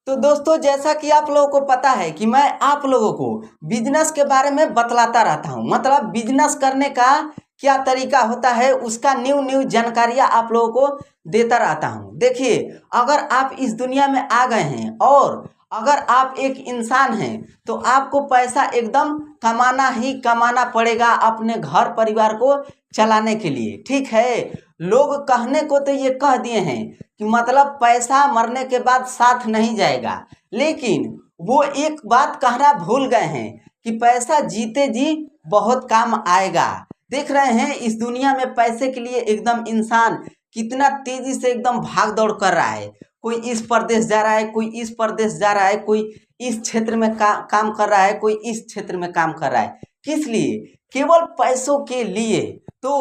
तो दोस्तों, जैसा कि आप लोगों को पता है कि मैं आप लोगों को बिजनेस के बारे में बतलाता रहता हूं। मतलब बिजनेस करने का क्या तरीका होता है, उसका न्यू न्यू जानकारियां आप लोगों को देता रहता हूं। देखिए, अगर आप इस दुनिया में आ गए हैं और अगर आप एक इंसान हैं तो आपको पैसा एकदम कमाना ही कमाना पड़ेगा अपने घर परिवार को चलाने के लिए। ठीक है, लोग कहने को तो ये कह दिए हैं कि मतलब पैसा मरने के बाद साथ नहीं जाएगा, लेकिन वो एक बात कहना भूल गए हैं कि पैसा जीते जी बहुत काम आएगा। देख रहे हैं इस दुनिया में पैसे के लिए एकदम इंसान कितना तेजी से एकदम भाग दौड़ कर रहा है। कोई इस प्रदेश जा रहा है, कोई इस प्रदेश जा रहा है, कोई इस क्षेत्र में काम कर रहा है, कोई इस क्षेत्र में काम कर रहा है। किस लिए? केवल पैसों के लिए। तो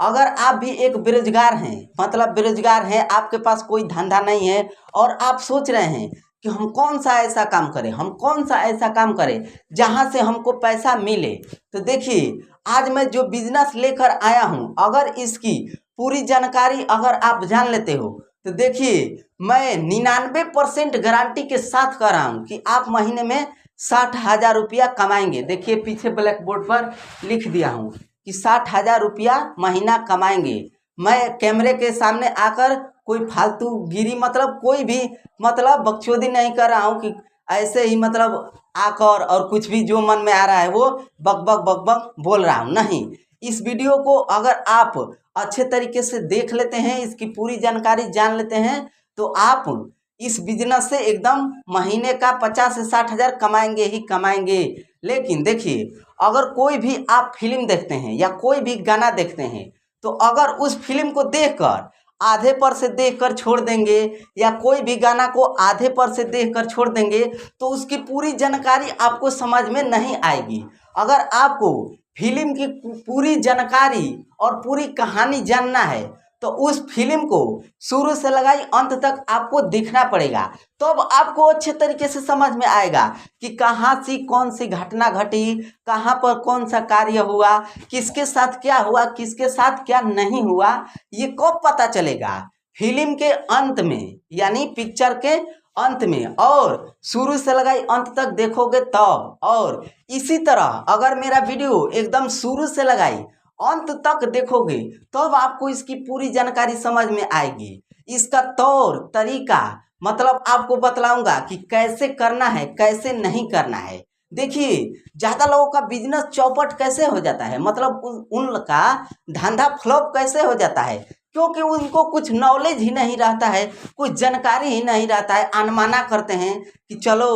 अगर आप भी एक बेरोजगार हैं, मतलब बेरोजगार हैं, आपके पास कोई धंधा नहीं है और आप सोच रहे हैं कि हम कौन सा ऐसा काम करें, हम कौन सा ऐसा काम करें जहां से हमको पैसा मिले, तो देखिए आज मैं जो बिजनेस लेकर आया हूं, अगर इसकी पूरी जानकारी अगर आप जान लेते हो तो देखिए मैं 99% गारंटी के साथ कह रहा हूं कि आप महीने में 60,000 रुपया कमाएंगे। देखिए पीछे ब्लैक बोर्ड पर लिख दिया हूं कि 60,000 रुपया महीना कमाएंगे। मैं कैमरे के सामने आकर कोई फालतू गिरी मतलब कोई भी मतलब बकचोदी नहीं कर रहा हूं कि ऐसे ही मतलब आकर और कुछ भी जो मन में आ रहा है वो बक बक बक बक बोल रहा हूं। नहीं, इस वीडियो को अगर आप अच्छे तरीके से देख लेते हैं, इसकी पूरी जानकारी जान लेते हैं, तो आप इस बिजनेस से एकदम महीने का 50 से 60,000 कमाएंगे ही कमाएंगे। लेकिन देखिए, अगर कोई भी आप फिल्म देखते हैं या कोई भी गाना देखते हैं, तो अगर उस फिल्म को देखकर आधे पर से देखकर छोड़ देंगे या कोई भी गाना को आधे पर से देखकर छोड़ देंगे तो उसकी पूरी जानकारी आपको समझ में नहीं आएगी। अगर आपको फिल्म की पूरी जानकारी और पूरी कहानी जानना है तो उस फिल्म को शुरू से लगाई अंत तक आपको देखना पड़ेगा, तब आपको अच्छे तरीके से समझ में आएगा कि कहाँ सी कौन सी घटना घटी, कहाँ पर कौन सा कार्य हुआ, किसके साथ क्या हुआ, किसके साथ क्या नहीं हुआ, ये कब पता चलेगा? फिल्म के अंत में, यानी पिक्चर के अंत में। और शुरू से लगाई अंत तक देखोगे तब। और इसी तरह अगर मेरा वीडियो एकदम शुरू से लगाई अंत तक देखोगे तब आपको इसकी पूरी जानकारी समझ में आएगी। इसका तौर तरीका मतलब आपको बतलाऊंगा कि कैसे करना है, कैसे नहीं करना है। देखिए, ज्यादा लोगों का बिजनेस चौपट कैसे हो जाता है, मतलब उनका धंधा फ्लॉप कैसे हो जाता है, क्योंकि उनको कुछ नॉलेज ही नहीं रहता है, कुछ जानकारी ही नहीं रहता है। अनमाना करते हैं कि चलो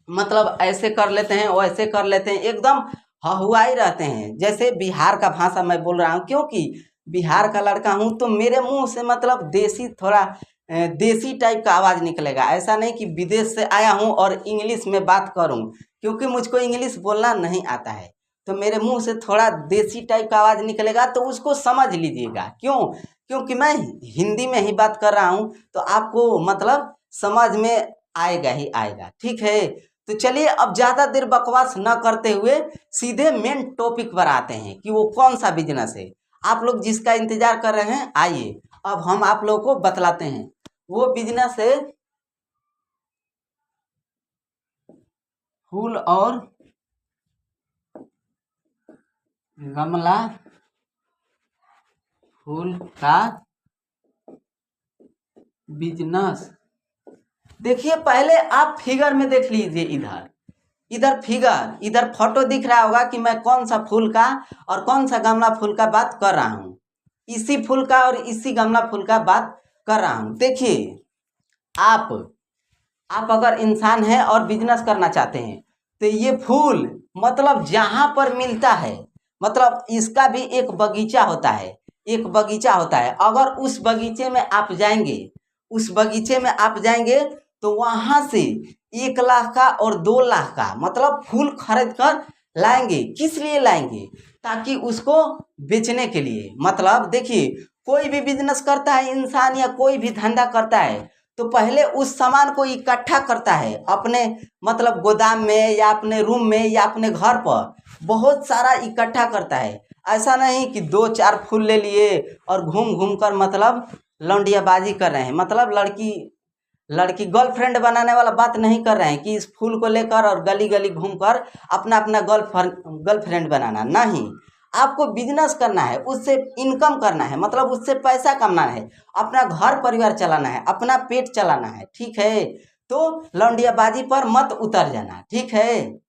मतलब ऐसे कर लेते हैं, वैसे कर लेते हैं, एकदम हहुआई रहते हैं। जैसे बिहार का भाषा मैं बोल रहा हूँ, क्योंकि बिहार का लड़का हूँ तो मेरे मुंह से मतलब देसी थोड़ा देसी टाइप का आवाज़ निकलेगा। ऐसा नहीं कि विदेश से आया हूँ और इंग्लिश में बात करूँ, क्योंकि मुझको इंग्लिश बोलना नहीं आता है, तो मेरे मुंह से थोड़ा देसी टाइप का आवाज़ निकलेगा, तो उसको समझ लीजिएगा। क्यों? क्योंकि मैं हिंदी में ही बात कर रहा हूँ, तो आपको मतलब समझ में आएगा ही आएगा। ठीक है, तो चलिए अब ज़्यादा देर बकवास न करते हुए सीधे मेन टॉपिक पर आते हैं कि वो कौन सा बिजनेस है। आप लोग जिसका इंतजार कर रहे हैं, आइए अब हम आप लोगों को बतलाते हैं। वो बिजनेस है फूल और गमला फूल का बिजनेस। देखिए, पहले आप फिगर में देख लीजिए। इधर फिगर, इधर फोटो दिख रहा होगा कि मैं कौन सा फूल का और कौन सा गमला फूल का बात कर रहा हूँ। इसी फूल का और इसी गमला फूल का बात कर रहा हूँ। देखिए, आप अगर इंसान हैं और बिजनेस करना चाहते हैं तो ये फूल मतलब जहाँ पर मिलता है, मतलब इसका भी एक बगीचा होता है, एक बगीचा होता है। अगर उस बगीचे में आप जाएंगे, उस बगीचे में आप जाएंगे तो वहाँ से 1 लाख का और 2 लाख का मतलब फूल खरीद कर लाएंगे। किस लिए लाएंगे? ताकि उसको बेचने के लिए। मतलब देखिए, कोई भी बिजनेस करता है इंसान या कोई भी धंधा करता है तो पहले उस सामान को इकट्ठा करता है अपने मतलब गोदाम में या अपने रूम में या अपने घर पर, बहुत सारा इकट्ठा करता है। ऐसा नहीं कि 2-4 फूल ले लिए और घूम घूम कर मतलब लौंडियाबाजी कर रहे हैं, मतलब लड़की लड़की गर्लफ्रेंड बनाने वाला बात नहीं कर रहे हैं कि इस फूल को लेकर और गली गली घूमकर अपना अपना गर्लफ्रेंड बनाना नहीं। आपको बिजनेस करना है, उससे इनकम करना है, मतलब उससे पैसा कमाना है, अपना घर परिवार चलाना है, अपना पेट चलाना है, ठीक है। तो लौंडियाबाजी पर मत उतर जाना, ठीक है।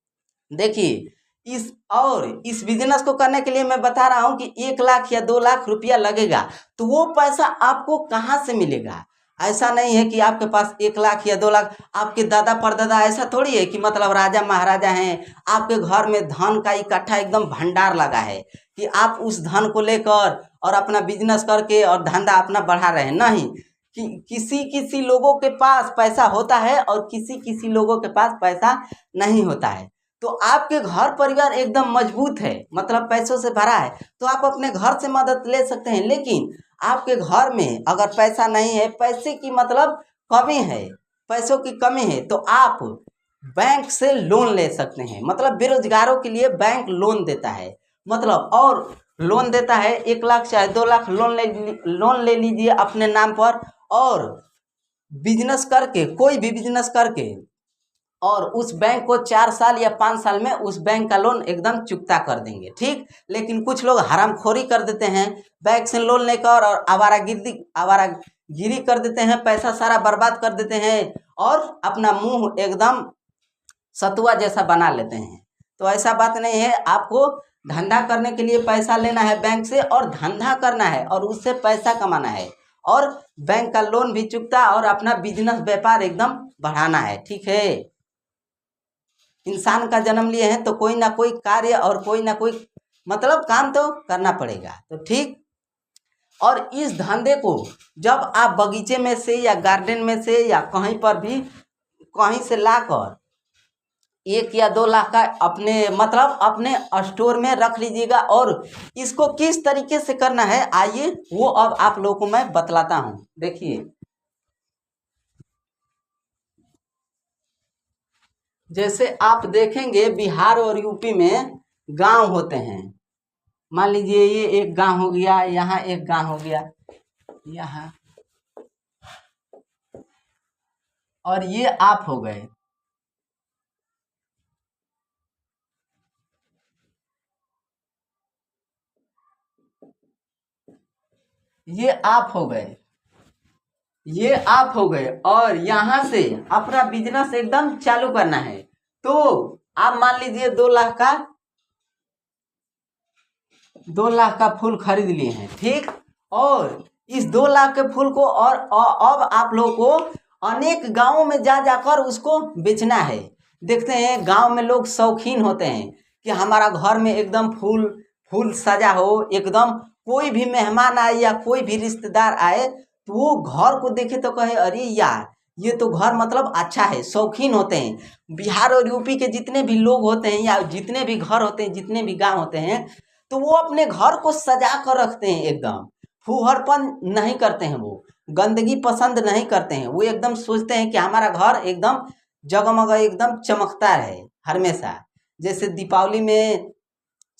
देखिए इस बिजनेस को करने के लिए मैं बता रहा हूँ कि 1 लाख या 2 लाख रुपया लगेगा। तो वो पैसा आपको कहाँ से मिलेगा? ऐसा नहीं है कि आपके पास 1 लाख या 2 लाख, आपके दादा परदादा ऐसा थोड़ी है कि मतलब राजा महाराजा हैं, आपके घर में धन का इकट्ठा एकदम भंडार लगा है कि आप उस धन को लेकर और अपना बिजनेस करके और धंधा अपना बढ़ा रहे हैं। नहीं, कि किसी किसी लोगों के पास पैसा होता है और किसी किसी लोगों के पास पैसा नहीं होता है। तो आपके घर परिवार एकदम मजबूत है, मतलब पैसों से भरा है, तो आप अपने घर से मदद ले सकते हैं। लेकिन आपके घर में अगर पैसा नहीं है, पैसे की मतलब कमी है, पैसों की कमी है, तो आप बैंक से लोन ले सकते हैं। मतलब बेरोजगारों के लिए बैंक लोन देता है, मतलब और लोन देता है 1 लाख चाहे 2 लाख लोन ले लीजिए अपने नाम पर, और बिजनेस करके, कोई भी बिजनेस करके, और उस बैंक को 4 साल या 5 साल में उस बैंक का लोन एकदम चुकता कर देंगे, ठीक। लेकिन कुछ लोग हरामखोरी कर देते हैं, बैंक से लोन लेकर और आवारागिरी कर देते हैं, पैसा सारा बर्बाद कर देते हैं और अपना मुंह एकदम सतुआ जैसा बना लेते हैं। तो ऐसा बात नहीं है, आपको धंधा करने के लिए पैसा लेना है बैंक से और धंधा करना है और उससे पैसा कमाना है और बैंक का लोन भी चुकता और अपना बिजनेस व्यापार एकदम बढ़ाना है, ठीक है। इंसान का जन्म लिए हैं तो कोई ना कोई कार्य और कोई ना कोई मतलब काम तो करना पड़ेगा, तो ठीक। और इस धंधे को जब आप बगीचे में से या गार्डन में से या कहीं पर भी कहीं से लाकर 1 या 2 लाख का अपने मतलब अपने स्टोर में रख लीजिएगा। और इसको किस तरीके से करना है, आइए वो अब आप लोगों को मैं बतलाता हूँ। देखिए, जैसे आप देखेंगे बिहार और यूपी में गांव होते हैं। मान लीजिए ये एक गांव हो गया, यहाँ एक गांव हो गया, यहाँ, और ये आप हो गए। ये आप हो गए, ये आप हो गए, और यहाँ से अपना बिजनेस एकदम चालू करना है। तो आप मान लीजिए 2 लाख का फूल खरीद लिए हैं, ठीक। और इस 2 लाख के फूल को और अब आप लोगों को अनेक गांवों में जा जाकर उसको बेचना है। देखते हैं गांव में लोग शौकीन होते हैं कि हमारा घर में एकदम फूल फूल सजा हो, एकदम कोई भी मेहमान आए या कोई भी रिश्तेदार आए तो वो घर को देखे तो कहे अरे यार ये तो घर मतलब अच्छा है, शौकीन होते हैं। बिहार और यूपी के जितने भी लोग होते हैं या जितने भी घर होते हैं, जितने भी गांव होते हैं, तो वो अपने घर को सजा कर रखते हैं एकदम। फूहड़पन नहीं करते हैं, वो गंदगी पसंद नहीं करते हैं, वो एकदम सोचते हैं कि हमारा घर एकदम जगमग एकदम चमकता रहे हमेशा। जैसे दीपावली में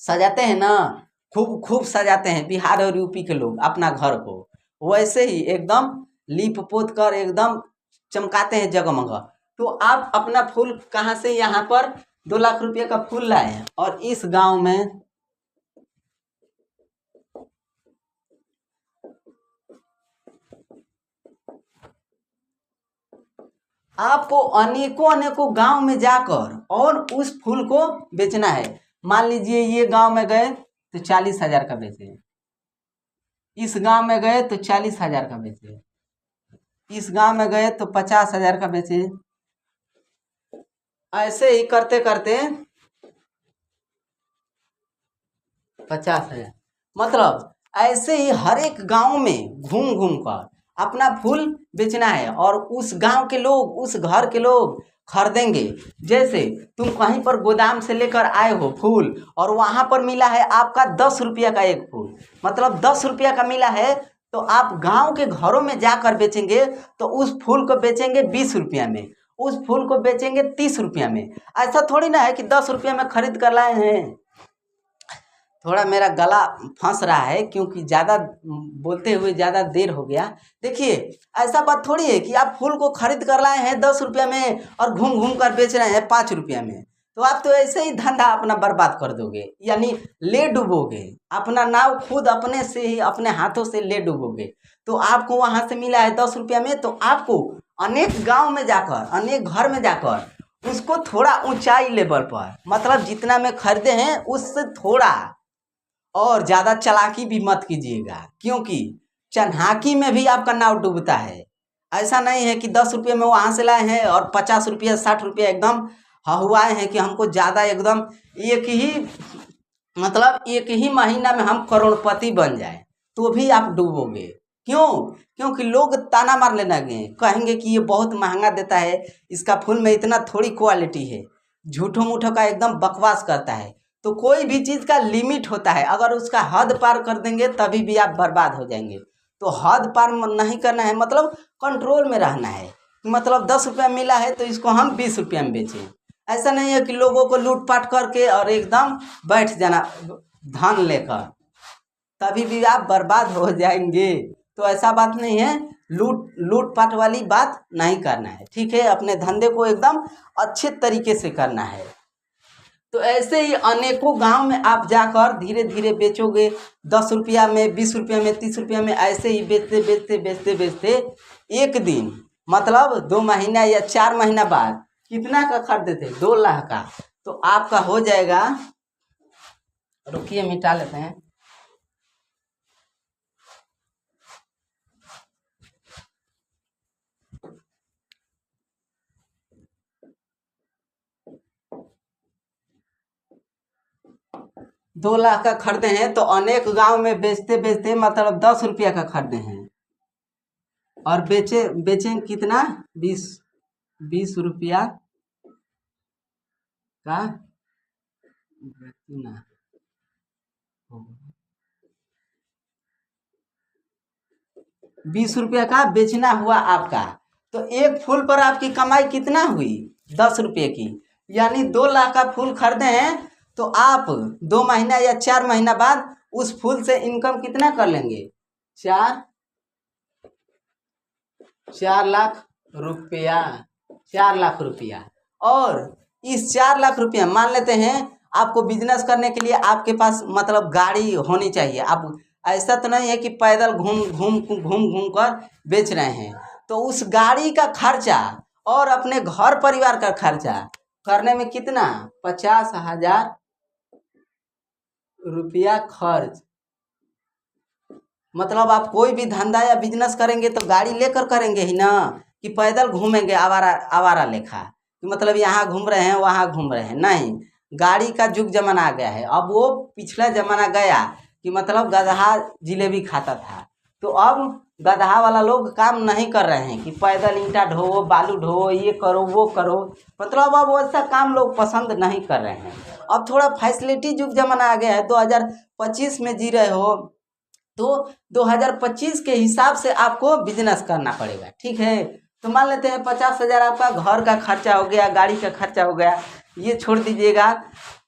सजाते हैं ना, खूब खूब सजाते हैं बिहार और यूपी के लोग अपना घर को, वैसे ही एकदम लीप पोत कर एकदम चमकाते हैं जगमग। तो आप अपना फूल कहाँ से यहाँ पर 2 लाख रुपये का फूल लाए हैं और इस गांव में आपको अनेकों अनेकों गांव में जाकर और उस फूल को बेचना है। मान लीजिए ये गांव में गए तो 40,000 का बेचे, इस गांव में गए तो 40,000 का बेचे, इस गांव में गए तो 50,000 का बेचे। ऐसे ही करते करते 50,000, मतलब ऐसे ही हर एक गांव में घूम घूम कर अपना फूल बेचना है और उस गांव के लोग, उस घर के लोग खरीदेंगे। जैसे तुम कहीं पर गोदाम से लेकर आए हो फूल और वहां पर मिला है आपका 10 रुपया का एक फूल, मतलब 10 रुपया का मिला है, तो आप गांव के घरों में जाकर बेचेंगे तो उस फूल को बेचेंगे 20 रुपया में, उस फूल को बेचेंगे 30 रुपया में। ऐसा थोड़ी ना है कि 10 रुपया में खरीद कर लाए हैं। थोड़ा मेरा गला फंस रहा है क्योंकि ज़्यादा बोलते हुए ज़्यादा देर हो गया। देखिए, ऐसा बात थोड़ी है कि आप फूल को खरीद कर लाए हैं 10 रुपया में और घूम घूम कर बेच रहे हैं 5 रुपया में। तो आप तो ऐसे ही धंधा अपना बर्बाद कर दोगे, यानी ले डूबोगे। अपना नाव खुद अपने से ही अपने हाथों से ले डूबोगे। तो आपको वहाँ से मिला है 10 रुपया में, तो आपको अनेक गाँव में जाकर, अनेक घर में जाकर उसको थोड़ा ऊंचाई लेवल पर, मतलब जितना में खरीदे हैं उससे थोड़ा और ज़्यादा चालाकी भी मत कीजिएगा, क्योंकि चन्हाकी में भी आपका नाव डूबता है। ऐसा नहीं है कि 10 रुपये में वहाँ से लाए हैं और 50 रुपया 60 रुपया एकदम हहुआए हैं कि हमको ज़्यादा एकदम एक ही महीना में हम करोड़पति बन जाए, तो भी आप डूबोगे। क्यों? क्योंकि लोग ताना मारने लगे, कहेंगे कि ये बहुत महंगा देता है, इसका फूल में इतना थोड़ी क्वालिटी है, झूठो मूठो का एकदम बकवास करता है। तो कोई भी चीज़ का लिमिट होता है, अगर उसका हद पार कर देंगे तभी भी आप बर्बाद हो जाएंगे। तो हद पार नहीं करना है, मतलब कंट्रोल में रहना है। मतलब 10 रुपया मिला है तो इसको हम 20 रुपया में बेचें। ऐसा नहीं है कि लोगों को लूटपाट करके और एकदम बैठ जाना धन लेकर, तभी भी आप बर्बाद हो जाएंगे। तो ऐसा बात नहीं है, लूटपाट वाली बात नहीं करना है, ठीक है। अपने धंधे को एकदम अच्छे तरीके से करना है। तो ऐसे ही अनेकों गांव में आप जाकर धीरे धीरे बेचोगे, 10 रुपया में, 20 रुपया में, 30 रुपया में, ऐसे ही बेचते बेचते बेचते बेचते एक दिन, मतलब 2 महीना या 4 महीना बाद कितना का खरीदे थे? 2 लाख का। तो आपका हो जाएगा, रुकिए मिटा लेते हैं। दो लाख का खरीदे हैं तो अनेक गांव में बेचते बेचते मतलब 10 रुपया का खरीदे हैं और बेचें कितना? 20 रुपया का कितना? 20 रुपया का बेचना हुआ आपका। तो एक फूल पर आपकी कमाई कितना हुई? 10 रुपये की। यानी 2 लाख का फूल खरीदे हैं तो आप 2 महीना या 4 महीना बाद उस फूल से इनकम कितना कर लेंगे? 4 लाख रुपया। 4 लाख रुपया। और इस 4 लाख रुपया मान लेते हैं, आपको बिजनेस करने के लिए आपके पास मतलब गाड़ी होनी चाहिए। आप ऐसा तो नहीं है कि पैदल घूम घूम कर बेच रहे हैं। तो उस गाड़ी का खर्चा और अपने घर परिवार का खर्चा करने में कितना? 50,000 रुपया खर्च। मतलब आप कोई भी धंधा या बिजनेस करेंगे तो गाड़ी लेकर करेंगे ही ना, कि पैदल घूमेंगे आवारा आवारा लेखा, कि मतलब यहाँ घूम रहे हैं वहाँ घूम रहे हैं। नहीं, गाड़ी का युग जमाना आ गया है। अब वो पिछला जमाना गया कि मतलब गधा जिलेबी खाता था। तो अब गधा वाला लोग काम नहीं कर रहे हैं कि पैदल ईंटा ढो, बालू ढो, ये करो वो करो। मतलब अब वैसा काम लोग पसंद नहीं कर रहे हैं। अब थोड़ा फैसिलिटी युग जमाना आ गया है, 2025 में जी रहे हो, तो 2025 के हिसाब से आपको बिजनेस करना पड़ेगा, ठीक है। तो मान लेते हैं 50,000 आपका घर का खर्चा हो गया, गाड़ी का खर्चा हो गया, ये छोड़ दीजिएगा,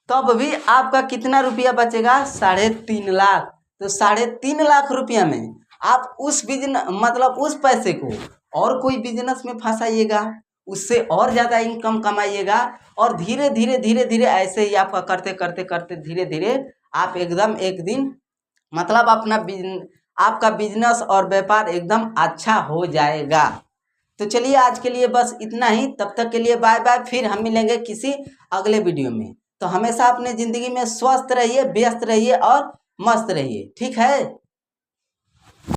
तब भी आपका कितना रुपया बचेगा? 3.5 लाख। तो 3.5 लाख रुपया में आप उस बिजनेस मतलब उस पैसे को और कोई बिजनेस में फंसाइएगा, उससे और ज़्यादा इनकम कमाइएगा, और धीरे धीरे धीरे धीरे ऐसे ही आपका करते करते करते धीरे धीरे आप एकदम एक दिन मतलब आपका बिजनेस और व्यापार एकदम अच्छा हो जाएगा। तो चलिए आज के लिए बस इतना ही। तब तक के लिए बाय बाय। फिर हम मिलेंगे किसी अगले वीडियो में। तो हमेशा अपने ज़िंदगी में स्वस्थ रहिए, व्यस्त रहिए और मस्त रहिए, ठीक है।